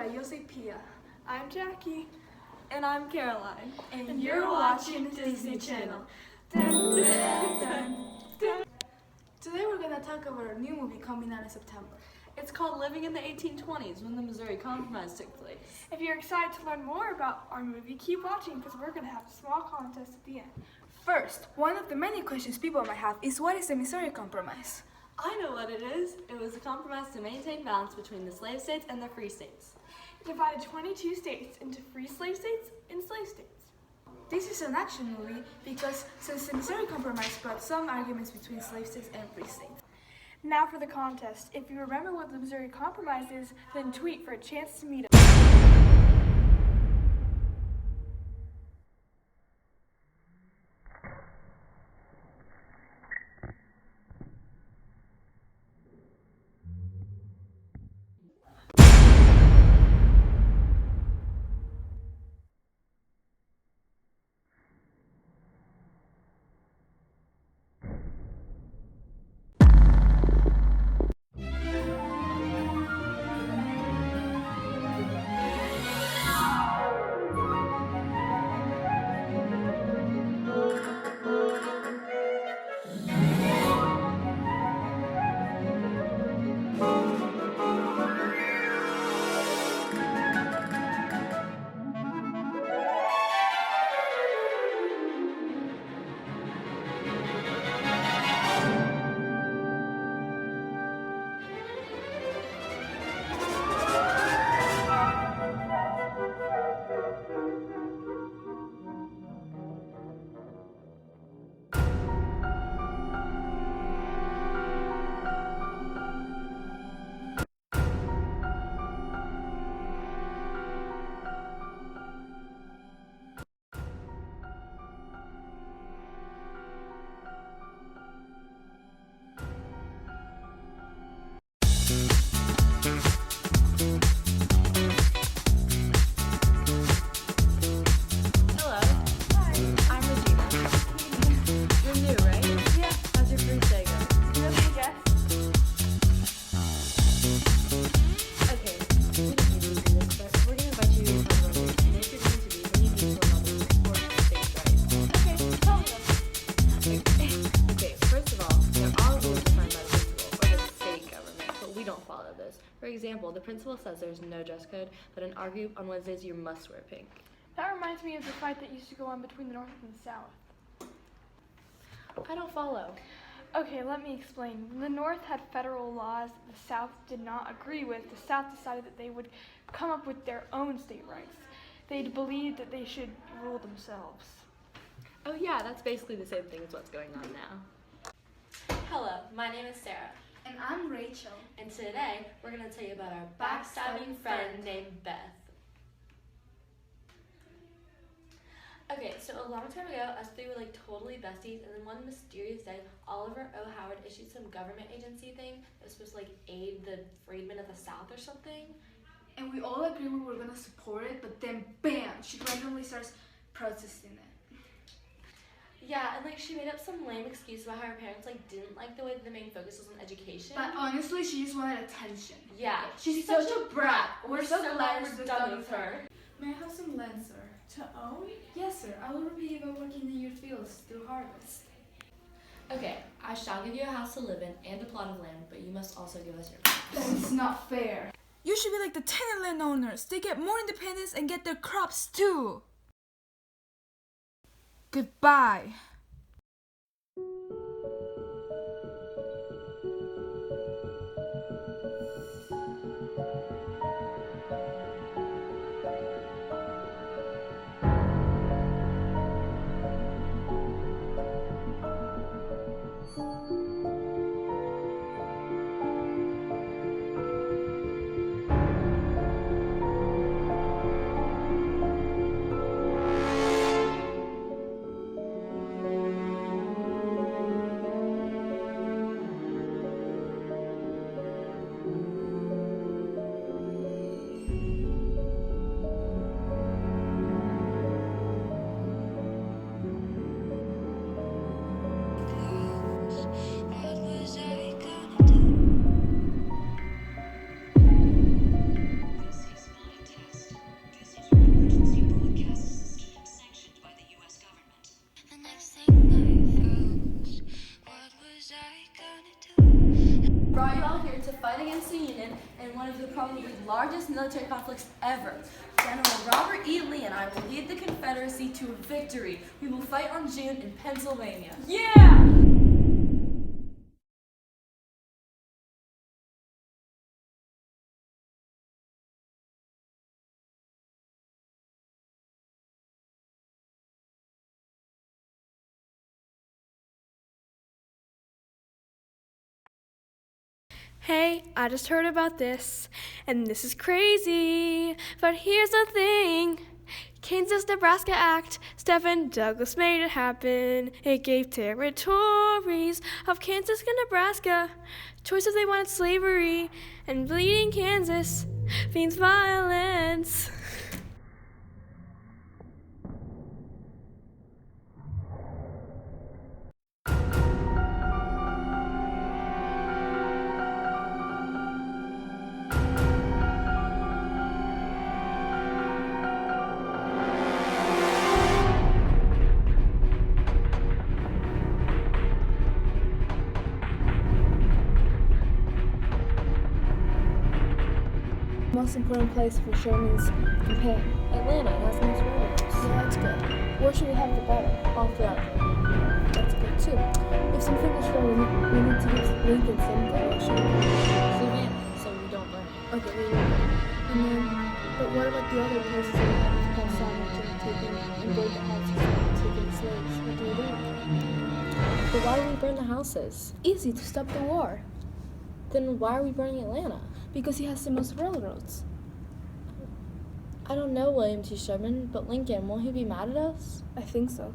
Hola, yo soy Pia. I'm Jackie. And I'm Caroline. And you're watching Disney Channel. Today we're going to talk about a new movie coming out in September. It's called Living in the 1820s, when the Missouri Compromise took place. If you're excited to learn more about our movie, keep watching because we're going to have a small contest at the end. First, one of the many questions people might have is, what is the Missouri Compromise? I know what it is. It was a compromise to maintain balance between the slave states and the free states. It divided 22 states into free slave states and slave states. This is an action movie because since the Missouri Compromise brought some arguments between slave states and free states. Now for the contest. If you remember what the Missouri Compromise is, then tweet for a chance to meet us. Hello. Hi. I'm Regina. You're new, right? Yeah, How's your first day going? really, yes. Okay, we don't need to do this, but we're going to invite you to come over. And if you're going to be, then you need to remember the important things, right? Okay, tell me them. Okay, first of all, there are rules defined by the principal or the state government, but we don't follow this. For example, the principal says there's no dress code, but in our group on Wednesdays you must wear pink. That reminds me of the fight that used to go on between the North and the South. I don't follow. Okay, let me explain. When the North had federal laws that the South did not agree with, the South decided that they would come up with their own state rights. They believed that they should rule themselves. Oh yeah, that's basically the same thing as what's going on now. Hello, my name is Sarah, And I'm Rachel. and today we're going to tell you about our backstabbing friend named Beth. Okay, so a long time ago, us three were like totally besties, and then one mysterious day, Oliver O. Howard issued some government agency thing that was supposed to like aid the freedmen of the South or something. And we all agreed we were going to support it, but then bam, she randomly starts protesting it. Yeah, and like she made up some lame excuse about how her parents like didn't like the way that the main focus was on education. But honestly, she just wanted attention. Yeah, She's such a brat. We're so glad we're done with her. May I have some land, sir? To own? Yes, sir. I will repay you by working in your fields through harvest. Okay, I shall give you a house to live in and a plot of land, but you must also give us your That's not fair. You should be like the tenant landowners. They get more independence and get their crops too. Goodbye. Brought you all here to fight against the Union in one of the probably largest military conflicts ever. General Robert E. Lee and I will lead the Confederacy to a victory. We will fight on June in Pennsylvania. Yeah! Hey, I just heard about this, and this is crazy, but here's the thing. Kansas-Nebraska Act, Stephen Douglas made it happen. It gave territories of Kansas and Nebraska choice if they wanted slavery, and bleeding Kansas means violence. Most important place for Sherman's campaign. Atlanta has the most railroads. Yeah, that's good. Where should we have the battle? All throughout. That's good too. If something is wrong, we need to give Lincoln something. What should we do? Savannah, so we don't learn. Okay, we will. And then, but what about the other places that we have Paul Hamilton taking and burn the houses and taking slaves? What do we do? But why do we burn the houses? Easy to stop the war. Then why are we burning Atlanta? Because he has the most railroads. I don't know William T. Sherman, but Lincoln, won't he be mad at us? I think so.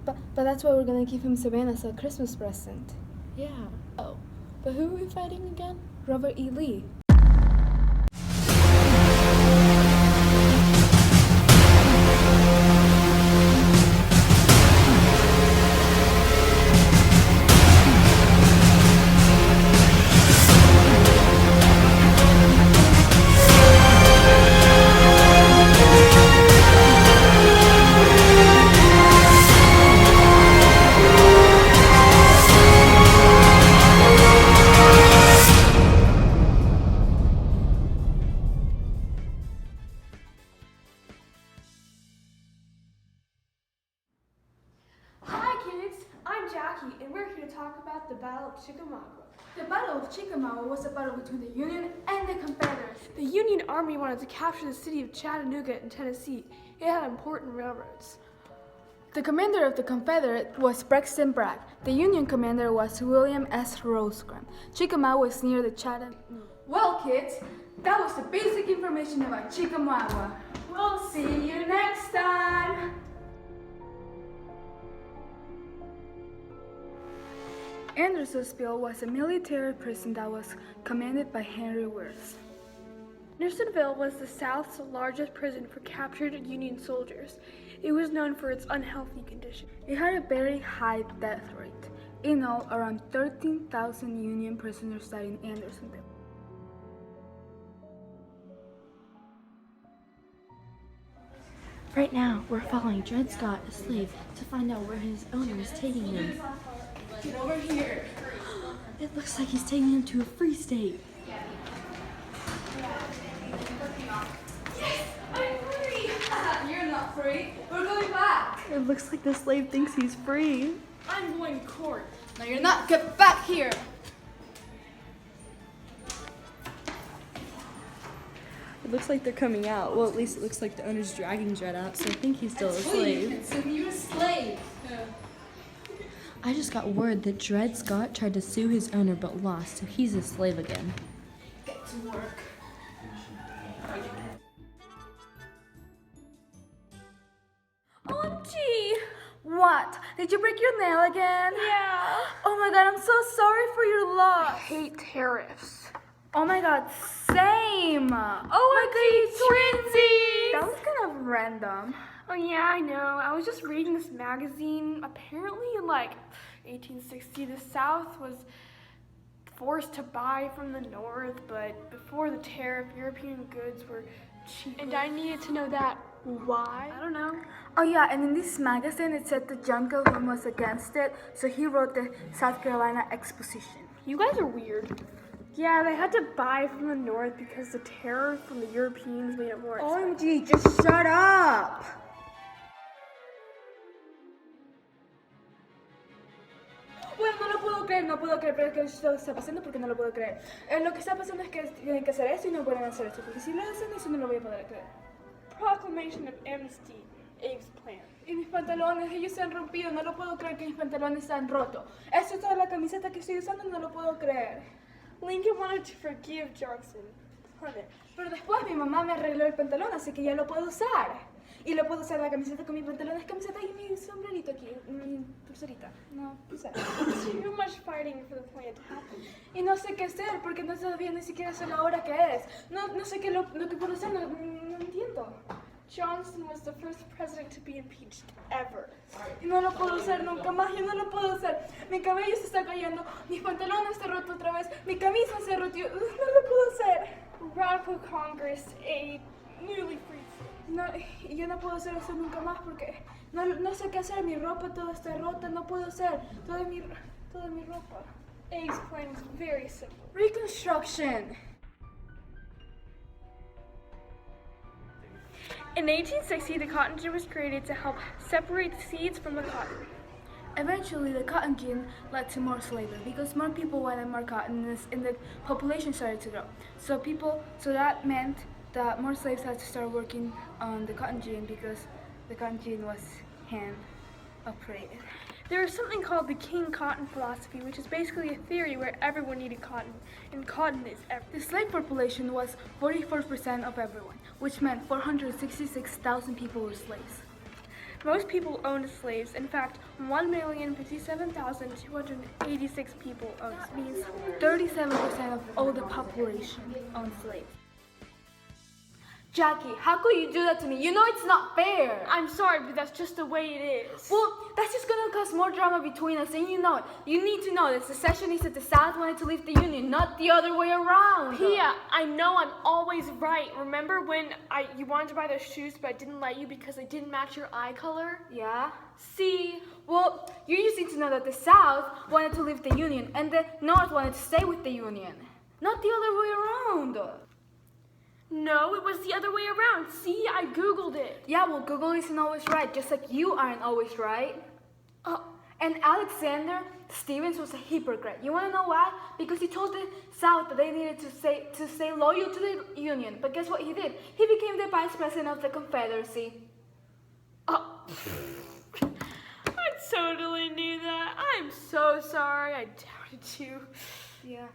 But that's why we're gonna give him Savannah as a Christmas present. Yeah. Oh, but who are we fighting again? Robert E. Lee. Jackie, and we're here to talk about the Battle of Chickamauga. The Battle of Chickamauga was a battle between the Union and the Confederacy. The Union Army wanted to capture the city of Chattanooga in Tennessee. It had important railroads. The commander of the Confederate was Braxton Bragg. The Union commander was William S. Rosecrans. Chickamauga was near the Chattanooga. Well, kids, that was the basic information about Chickamauga. We'll see you next time. Andersonville was a military prison that was commanded by Henry Wirz. Andersonville was the South's largest prison for captured Union soldiers. It was known for its unhealthy condition. It had a very high death rate. In all, around 13,000 Union prisoners died in Andersonville. Right now, we're following Dred Scott, a slave, to find out where his owner is taking him. Get over here. It looks like he's taking him to a free state. Yes, I'm free. You're not free. We're going back. It looks like the slave thinks he's free. I'm going to court. No, you're not. Get back here. It looks like they're coming out. Well, at least it looks like the owner's dragging Dred out, so I think he's still a slave. So you're a slave. I just got word that Dred Scott tried to sue his owner but lost, so he's a slave again. Get to work. OMG! What? Did you break your nail again? Yeah. Oh my god, I'm so sorry for your I loss. hate tariffs. Oh my god, same. Twinsies! That was kind of random. Oh yeah, I know. I was just reading this magazine. Apparently in like 1860, the South was forced to buy from the North, but before the tariff, European goods were cheaper. And I needed to know that Why? I don't know. Oh yeah, and in this magazine it said that John Calhoun was against it, so he wrote the South Carolina Exposition. You guys are weird. Yeah, they had to buy from the North because the terror from the Europeans made it more expensive. OMG, just shut up! Bueno, no lo puedo creer, pero es que esto está pasando porque no lo puedo creer. Lo que está pasando es que tienen que hacer esto y no pueden hacer esto, porque si lo hacen eso no lo voy a poder creer. Proclamation of Amnesty, Abe's plan. Y mis pantalones, ellos se han rompido, no lo puedo creer que mis pantalones se han roto. Esta es toda la camiseta que estoy usando, no lo puedo creer. Lincoln wanted to forgive Johnson. Honey. Pero después mi mamá me arregló el pantalón, así que ya lo puedo usar. Y lo puedo usar la camiseta con mis pantalones, camiseta y mi sombrerito aquí, mi pulserita. No, pulsera. Too much fighting for the plan to happen. Y no sé qué hacer, porque no todavía ni siquiera sé la hora que es. No sé qué lo que puedo hacer, no entiendo. Johnson was the first president to be impeached ever. Y no lo puedo hacer nunca más, yo no lo puedo hacer. Mi cabello se está cayendo, mis pantalones se han roto otra vez, mi camisa se ha roto, no lo puedo hacer. Radical Congress, a newly freed state. No, y yo no puedo hacer eso nunca más porque no sé qué hacer, mi ropa toda está rota, no puedo hacer toda mi ropa. Abe's plan was very simple. Reconstruction. In 1860, the cotton gin was created to help separate the seeds from the cotton. Eventually, the cotton gin led to more slavery because more people wanted more cotton and the population started to grow. So that meant that more slaves had to start working on the cotton gin because the cotton gin was hand operated. There is something called the King Cotton philosophy, which is basically a theory where everyone needed cotton, and cotton is everything. The slave population was 44% of everyone, which meant 466,000 people were slaves. Most people owned slaves. In fact, 1,057,286 people owned slaves. That means 37% of all the population owned slaves. Jackie, how could you do that to me? You know it's not fair. I'm sorry, but that's just the way it is. Well, that's just gonna cause more drama between us, and you know it. You need to know that secessionists at the South wanted to leave the Union, not the other way around. Pia, I know I'm always right. Remember when you wanted to buy those shoes, but I didn't let you because they didn't match your eye color? Yeah? See? Well, you just need to know that the South wanted to leave the Union, and the North wanted to stay with the Union. Not the other way around. No, it was the other way around. See, I Googled it. Yeah, well, Google isn't always right, just like you aren't always right. And Alexander Stevens was a hypocrite. You want to know why? Because he told the South that they needed to stay loyal to the Union. But guess what he did? He became the vice president of the Confederacy. I totally knew that. I'm so sorry I doubted you. Yeah.